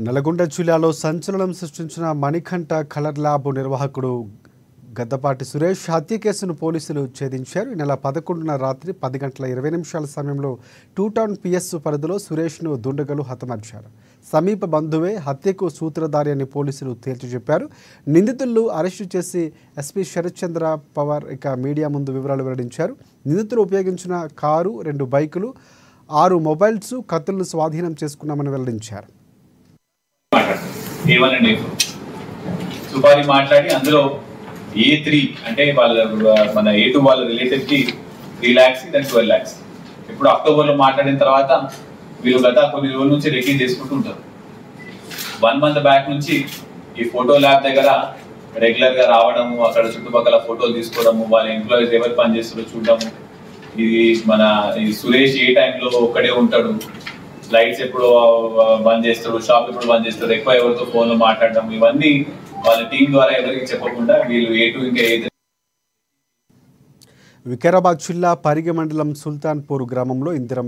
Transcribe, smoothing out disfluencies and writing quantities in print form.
నల్గొండ జిల్లాలో సంచలనం సృష్టించిన మణికంఠ కలర్ ల్యాబ్ నిర్వాహకుడు గద్దపాటి సురేష్ హత్య కేసును పోలీసులు ఛేదించారు. ఈ నెల 11న రాత్రి 10 గంటల 20 నిమిషాల సమయంలో 2 టౌన్ పిఎస్ పరిధిలో సురేష్ను దుండగులు హతమార్చారు. సమీప బంధువే హత్యకు సూత్రధారి అని పోలీసులు తేల్చి చెప్పారు. నిందితులను అరెస్టు చేసి ఎస్పీ శరత్ చంద్ర పవార్ మీడియా ముందు వివరాలు వెల్లడించారు. నిందితులు ఉపయోగించిన కారు, 2 బైకులు, 6 మొబైల్స్, కత్తులను స్వాధీనం చేసుకున్నామని వెల్లడించారు. సుపారీ మాట్లాడి అందులో A3 అంటే వాళ్ళ మన A2 వాళ్ళ రిలేటివ్ కి 3 lakhs దాని 12 lakhs. ఇప్పుడు అక్టోబర్లో మాట్లాడిన తర్వాత వీళ్ళు గత కొన్ని రోజుల నుంచి రెడీ చేసుకుంటూ ఉంటారు. 1 month బ్యాక్ నుంచి ఈ ఫోటో ల్యాబ్ దగ్గర రెగ్యులర్ గా రావడము, అక్కడ చుట్టుపక్కల ఫోటోలు తీసుకోవడము, వాళ్ళ ఎంప్లాయీస్ ఎవరు పని చేస్తారో చూడడము, ఇది మన ఈ సురేష్ ఏ టైంలో ఒక్కడే ఉంటాడు, లైట్స్ ఎప్పుడు బంద్ చేస్తారు, షాప్ ఎప్పుడు బంద్ చేస్తారు, ఎక్కువ ఎవరితో ఫోన్లో మాట్లాడడం, ఇవన్నీ వాళ్ళ టీం ద్వారా ఎవరికి చెప్పకుండా వీళ్ళు A2 ఇంకా A3. వికారాబాద్ జిల్లా పరిగి మండలం సుల్తాన్పూర్ గ్రామంలో ఇందిరమ్మ